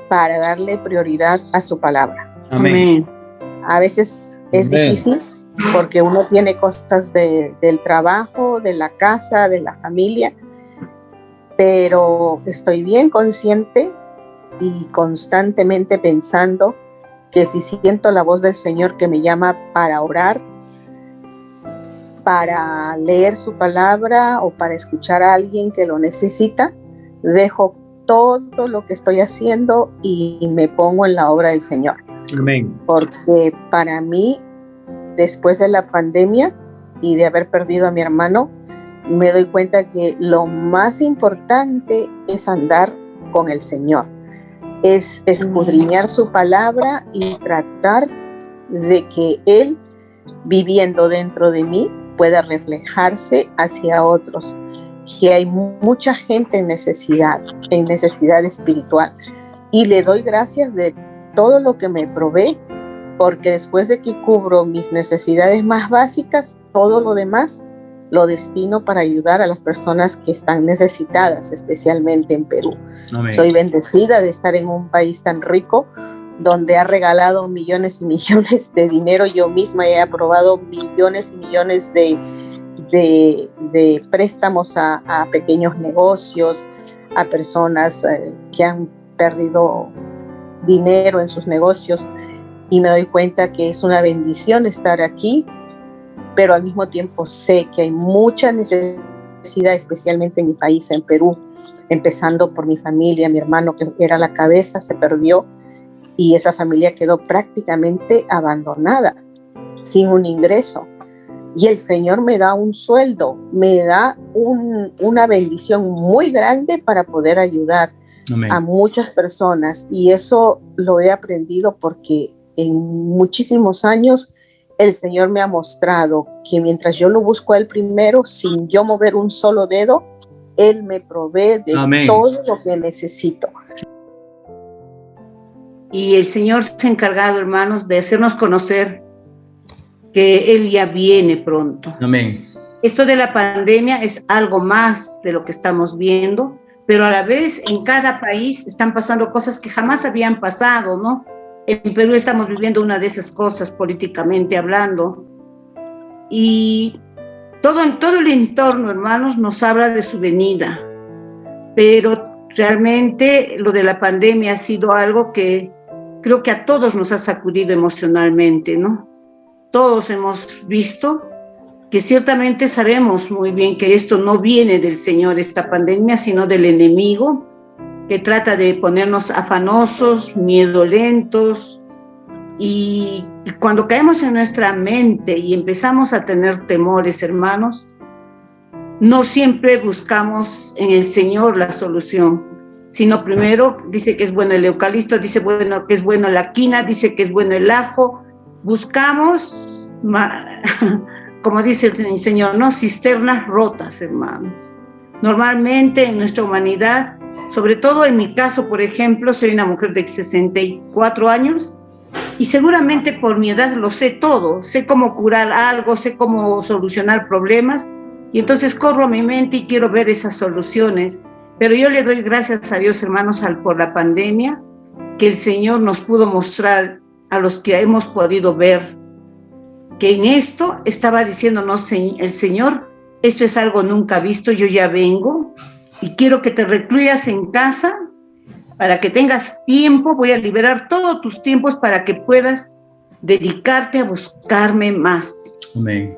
para darle prioridad a su palabra. Amén. A veces es Amén. difícil porque uno tiene cosas del trabajo, de la casa, de la familia, pero estoy bien consciente y constantemente pensando que si siento la voz del Señor que me llama para orar, para leer su palabra o para escuchar a alguien que lo necesita, dejo todo lo que estoy haciendo y me pongo en la obra del Señor. Amén. Porque para mí, después de la pandemia y de haber perdido a mi hermano, me doy cuenta que lo más importante es andar con el Señor, es escudriñar su palabra y tratar de que Él, viviendo dentro de mí, pueda reflejarse hacia otros, que hay mucha gente en necesidad espiritual. Y le doy gracias de todo lo que me provee, porque después de que cubro mis necesidades más básicas, todo lo demás lo destino para ayudar a las personas que están necesitadas, especialmente en Perú. Amén. Soy bendecida de estar en un país tan rico, donde ha regalado millones y millones de dinero. Yo misma he aprobado millones y millones de préstamos a pequeños negocios, a personas que han perdido dinero en sus negocios, y me doy cuenta que es una bendición estar aquí, pero al mismo tiempo sé que hay mucha necesidad, especialmente en mi país, en Perú, empezando por mi familia. Mi hermano, que era la cabeza, se perdió y esa familia quedó prácticamente abandonada, sin un ingreso. Y el Señor me da un sueldo, me da una bendición muy grande para poder ayudar Amén. a muchas personas. Y eso lo he aprendido porque en muchísimos años el Señor me ha mostrado que mientras yo lo busco a Él primero, sin yo mover un solo dedo, Él me provee de Amén. todo lo que necesito. Y el Señor se ha encargado, hermanos, de hacernos conocer que Él ya viene pronto. Amén. Esto de la pandemia es algo más de lo que estamos viendo, pero a la vez en cada país están pasando cosas que jamás habían pasado, ¿no? En Perú estamos viviendo una de esas cosas políticamente hablando, y todo el entorno, hermanos, nos habla de su venida, pero realmente lo de la pandemia ha sido algo que creo que a todos nos ha sacudido emocionalmente, ¿no? Todos hemos visto que ciertamente sabemos muy bien que esto no viene del Señor, esta pandemia, sino del enemigo, que trata de ponernos afanosos, miedolentos, y cuando caemos en nuestra mente y empezamos a tener temores, hermanos, no siempre buscamos en el Señor la solución, sino primero dice que es bueno el eucalipto, dice bueno que es bueno la quina, dice que es bueno el ajo. Buscamos, como dice el Señor, ¿no? Cisternas rotas, hermanos. Normalmente en nuestra humanidad, sobre todo en mi caso, por ejemplo, soy una mujer de 64 años y seguramente por mi edad lo sé todo, sé cómo curar algo, sé cómo solucionar problemas, y entonces corro a mi mente y quiero ver esas soluciones. Pero yo le doy gracias a Dios, hermanos, por la pandemia, que el Señor nos pudo mostrar a los que hemos podido ver que en esto estaba diciéndonos el Señor: esto es algo nunca visto, yo ya vengo y quiero que te recluyas en casa para que tengas tiempo, voy a liberar todos tus tiempos para que puedas dedicarte a buscarme más. Amén.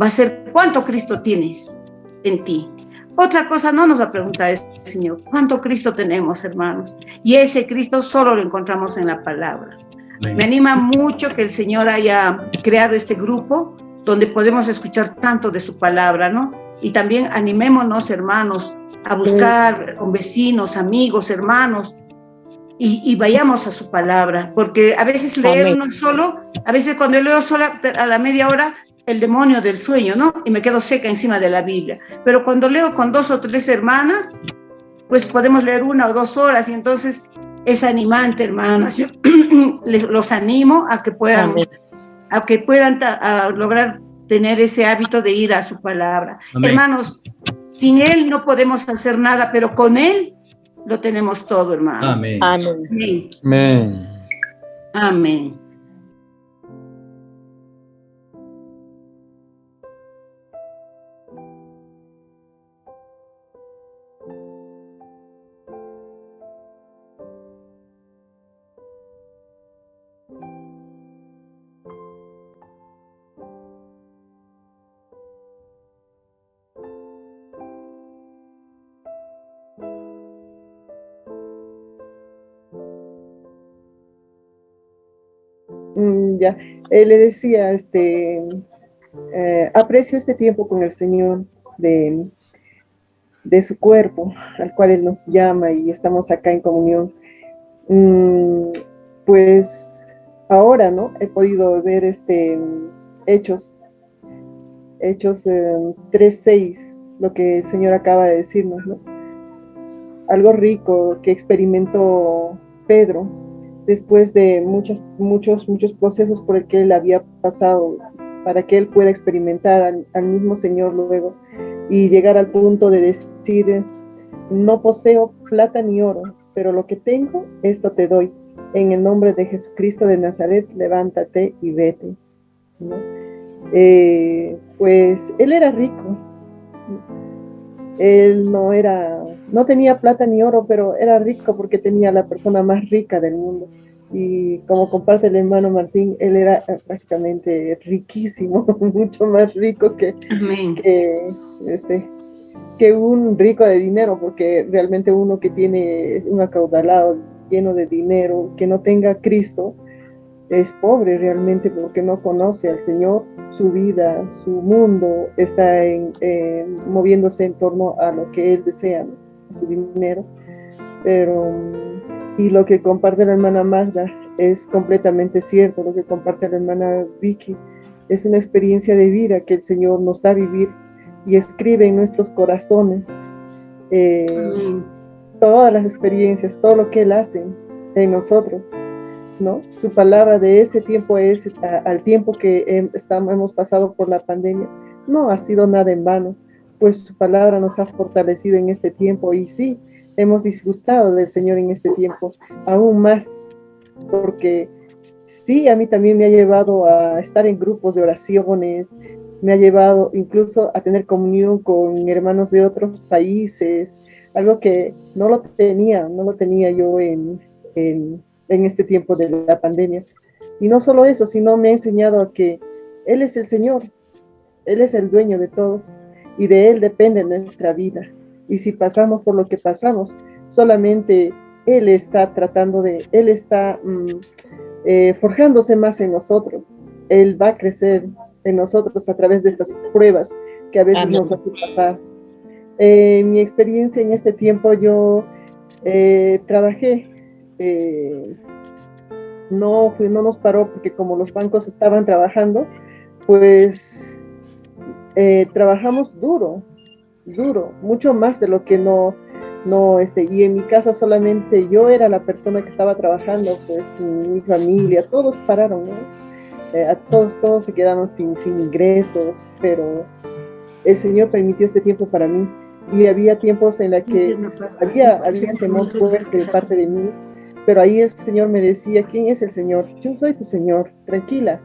Va a ser cuánto Cristo tienes en ti. Otra cosa no nos va a preguntar el Señor, ¿cuánto Cristo tenemos, hermanos? Y ese Cristo solo lo encontramos en la palabra. Amén. Me anima mucho que el Señor haya creado este grupo donde podemos escuchar tanto de su palabra, ¿no? Y también animémonos, hermanos, a buscar con vecinos, amigos, hermanos, y vayamos a su palabra, porque a veces leer Amén. uno solo, a veces cuando leo sola a la media hora, el demonio del sueño, ¿no? Y me quedo seca encima de la Biblia. Pero cuando leo con 2 o 3 hermanas, pues podemos leer 1 o 2 horas, y entonces es animante, hermanas. Yo los animo a que puedan, Amén. a lograr tener ese hábito de ir a su palabra. Amén. Hermanos, sin Él no podemos hacer nada, pero con Él lo tenemos todo, hermanos. Amén. Amén. Amén. Amén. Amén. Ya, le decía, aprecio este tiempo con el Señor de su cuerpo, al cual Él nos llama y estamos acá en comunión. Pues ahora, ¿no? He podido ver Hechos 3:6, lo que el Señor acaba de decirnos, ¿no? Algo rico que experimentó Pedro después de muchos procesos por el que él había pasado, para que él pueda experimentar al mismo Señor luego y llegar al punto de decir: no poseo plata ni oro, pero lo que tengo, esto te doy. En el nombre de Jesucristo de Nazaret, levántate y vete, ¿no? Pues él era rico. Él no tenía plata ni oro, pero era rico porque tenía la persona más rica del mundo. Y como comparte el hermano Martín, él era prácticamente riquísimo, mucho más rico Amén. que un rico de dinero, porque realmente uno que tiene un acaudalado lleno de dinero, que no tenga a Cristo, es pobre realmente porque no conoce al Señor. Su vida, su mundo está moviéndose en torno a lo que él desea, ¿no? A su dinero. Pero, y lo que comparte la hermana Magda es completamente cierto. Lo que comparte la hermana Vicky es una experiencia de vida que el Señor nos da a vivir y escribe en nuestros corazones todas las experiencias, todo lo que Él hace en nosotros, ¿no? Su palabra de ese tiempo al tiempo que hemos pasado por la pandemia, no ha sido nada en vano, pues su palabra nos ha fortalecido en este tiempo, y sí, hemos disfrutado del Señor en este tiempo, aún más, porque sí, a mí también me ha llevado a estar en grupos de oraciones, me ha llevado incluso a tener comunión con hermanos de otros países, algo que no lo tenía yo en este tiempo de la pandemia. Y no solo eso, sino me ha enseñado a que Él es el Señor, Él es el dueño de todos, y de Él depende nuestra vida. Y si pasamos por lo que pasamos, solamente Él está forjándose más en nosotros. Él va a crecer en nosotros a través de estas pruebas que a veces Amén. nos hace pasar. Mi experiencia en este tiempo, yo trabajé, no nos paró porque como los bancos estaban trabajando, pues trabajamos duro, mucho más de lo que y en mi casa solamente yo era la persona que estaba trabajando, pues mi familia, todos pararon, ¿no? A todos se quedaron sin ingresos, pero el Señor permitió este tiempo para mí, y había tiempos en los que había temor fuerte de parte de mí, pero ahí el Señor me decía: ¿quién es el Señor? Yo soy tu Señor, tranquila,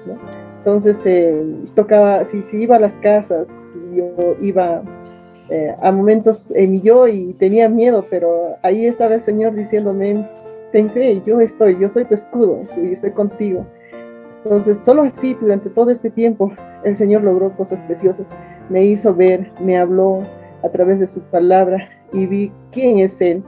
¿no? Entonces tocaba, si iba a las casas, yo iba A momentos yo y tenía miedo, pero ahí estaba el Señor diciéndome, ten fe, yo soy tu escudo, yo estoy contigo. Entonces, solo así, durante todo este tiempo, el Señor logró cosas preciosas. Me hizo ver, me habló a través de su palabra y vi quién es Él.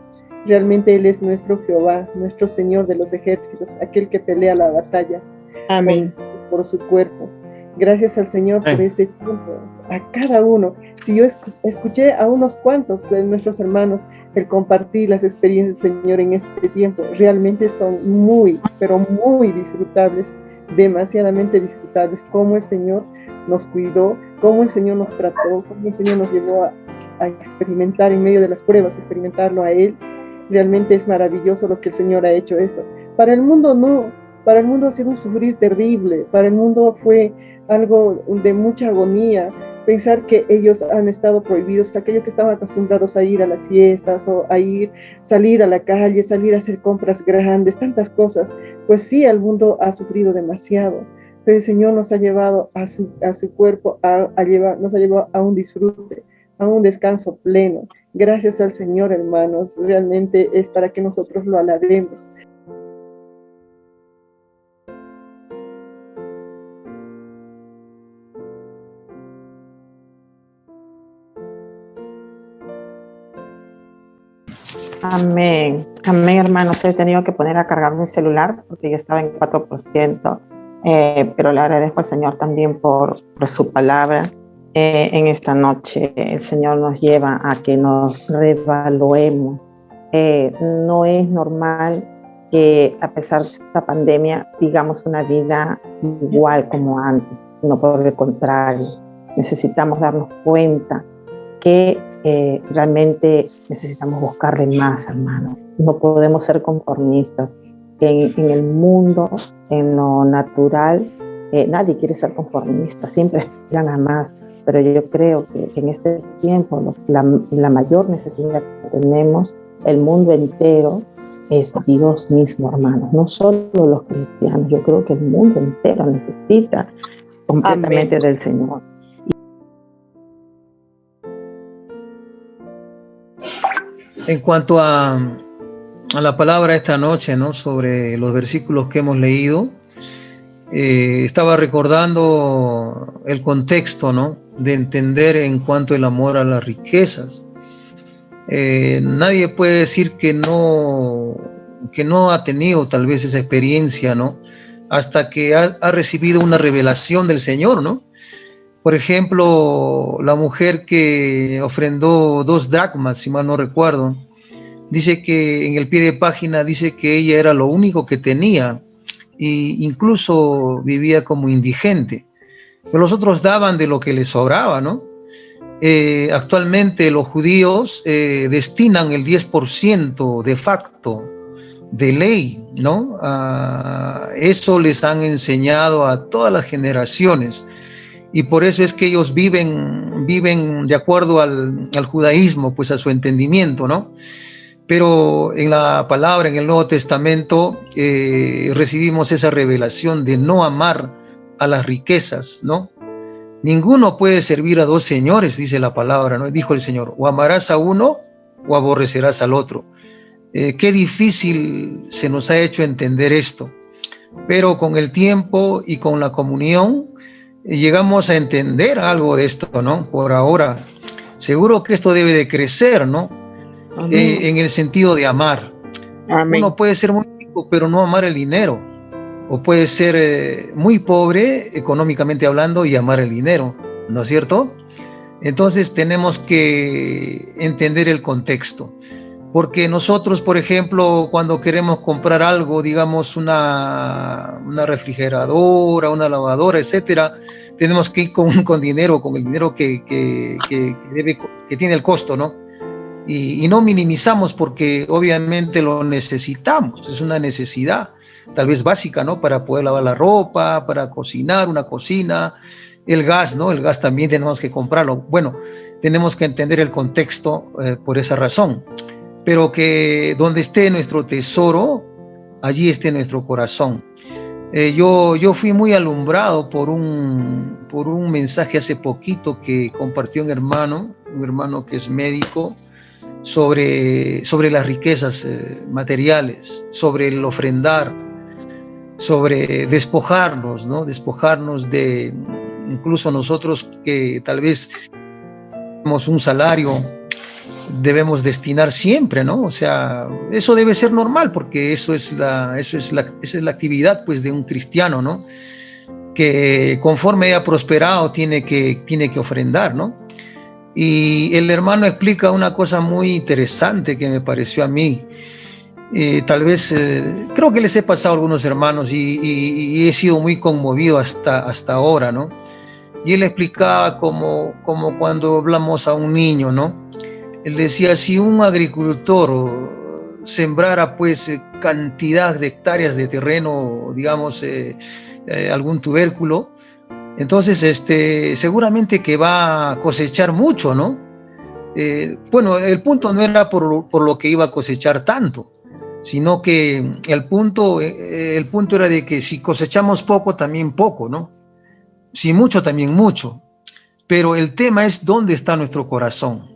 Realmente Él es nuestro Jehová, nuestro Señor de los ejércitos, aquel que pelea la batalla. Amén. Por su cuerpo. Gracias al Señor por este tiempo, a cada uno. Si yo escuché a unos cuantos de nuestros hermanos el compartir las experiencias del Señor en este tiempo, realmente son muy, pero muy disfrutables, demasiadamente disfrutables, cómo el Señor nos cuidó, cómo el Señor nos trató, cómo el Señor nos llevó a experimentar en medio de las pruebas, experimentarlo a Él. Realmente es maravilloso lo que el Señor ha hecho esto. Para el mundo no, para el mundo ha sido un sufrir terrible, para el mundo fue algo de mucha agonía, pensar que ellos han estado prohibidos, aquellos que estaban acostumbrados a ir a las fiestas o salir a la calle, salir a hacer compras grandes, tantas cosas, pues sí, el mundo ha sufrido demasiado, pero el Señor nos ha llevado a su cuerpo, nos ha llevado a un disfrute, a un descanso pleno. Gracias al Señor, hermanos, realmente es para que nosotros lo alabemos. Amén. Amén, hermanos. He tenido que poner a cargar mi celular porque ya estaba en 4%. Pero le agradezco al Señor también por su palabra. En esta noche el Señor nos lleva a que nos reevaluemos. No es normal que a pesar de esta pandemia digamos una vida igual como antes, sino por el contrario. Necesitamos darnos cuenta que realmente necesitamos buscarle más, hermano. No podemos ser conformistas. En el mundo, en lo natural, nadie quiere ser conformista, siempre aspiran a más. Pero yo creo que en este tiempo la mayor necesidad que tenemos, el mundo entero, es Dios mismo, hermano. No solo los cristianos, yo creo que el mundo entero necesita completamente del Señor. En cuanto a la palabra esta noche, ¿no? Sobre los versículos que hemos leído, estaba recordando el contexto, ¿no? De entender en cuanto al amor a las riquezas. Nadie puede decir que no ha tenido tal vez esa experiencia, ¿no? Hasta que ha recibido una revelación del Señor, ¿no? Por ejemplo, la mujer que ofrendó 2 dracmas, si mal no recuerdo, dice que en el pie de página dice que ella era lo único que tenía e incluso vivía como indigente. Pero los otros daban de lo que les sobraba, ¿no? Actualmente los judíos destinan el 10% de facto de ley, ¿no? Eso les han enseñado a todas las generaciones. Y por eso es que ellos viven de acuerdo al judaísmo, pues a su entendimiento, ¿no? Pero en la palabra, en el Nuevo Testamento, recibimos esa revelación de no amar a las riquezas, ¿no? Ninguno puede servir a 2 señores, dice la palabra, ¿no? Dijo el Señor, o amarás a uno o aborrecerás al otro. Qué difícil se nos ha hecho entender esto, pero con el tiempo y con la comunión, llegamos a entender algo de esto, ¿no? Por ahora, seguro que esto debe de crecer, ¿no? En el sentido de amar. Amén. Uno puede ser muy rico, pero no amar el dinero. O puede ser muy pobre, económicamente hablando, y amar el dinero, ¿no es cierto? Entonces tenemos que entender el contexto. Porque nosotros, por ejemplo, cuando queremos comprar algo, digamos una refrigeradora, una lavadora, etcétera, tenemos que ir con dinero, con el dinero que tiene el costo, ¿no? Y no minimizamos porque obviamente lo necesitamos, es una necesidad, tal vez básica, ¿no? Para poder lavar la ropa, para cocinar, una cocina, el gas, ¿no? El gas también tenemos que comprarlo. Bueno, tenemos que entender el contexto por esa razón. Pero que donde esté nuestro tesoro, allí esté nuestro corazón. Yo fui muy alumbrado por un mensaje hace poquito que compartió un hermano un hermano que es médico, sobre las riquezas materiales, sobre el ofrendar, sobre despojarnos, ¿no? Despojarnos de, incluso nosotros que tal vez tenemos un salario, debemos destinar siempre, ¿no? O sea, eso debe ser normal, porque esa es la actividad, pues, de un cristiano, ¿no? Que conforme haya prosperado tiene que ofrendar, ¿no? Y el hermano explica una cosa muy interesante que me pareció a mí. Tal vez, creo que les he pasado a algunos hermanos y he sido muy conmovido hasta ahora, ¿no? Y él explicaba como cuando hablamos a un niño, ¿no? Él decía, si un agricultor sembrara pues cantidad de hectáreas de terreno, digamos, algún tubérculo, entonces seguramente que va a cosechar mucho, ¿no? Bueno, el punto no era por lo que iba a cosechar tanto, sino que el punto era de que si cosechamos poco, también poco, ¿no? Si mucho, también mucho. Pero el tema es dónde está nuestro corazón.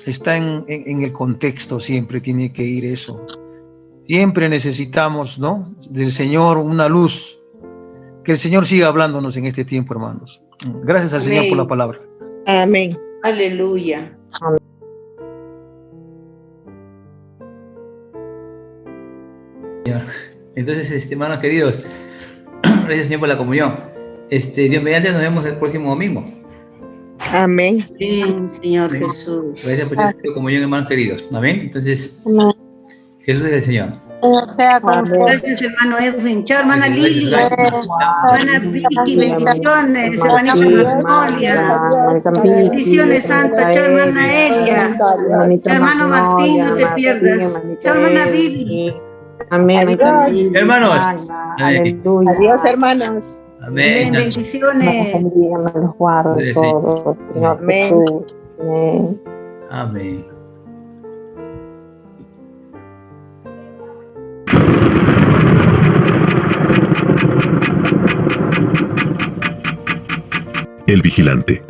Está en el contexto, siempre tiene que ir eso. Siempre necesitamos, ¿no? Del Señor una luz. Que el Señor siga hablándonos en este tiempo, hermanos. Gracias al Señor por la palabra. Amén. Aleluya. Entonces, hermanos queridos, gracias Señor por la comunión. Dios mediante, nos vemos el próximo domingo. Amén. Amén, Señor Jesús. Gracias por la comunión, hermanos queridos. Amén. Entonces, Amén. Jesús es el Señor. Sea con usted. Gracias, hermano Edwin. Chao, hermana Lili. Gracias. Hermana Vicky, bendiciones. Hermanita Magnolia. Bendiciones, Santa. Chao, hermana Elia. Hermano Martín, no te pierdas. Chao, hermana Vivi. Amén. Hermanos. Aleluya. Adiós, hermanos. Amén. Bendiciones. Me los guarde todos, Señor Jesús. Amén. Amén. El Vigilante.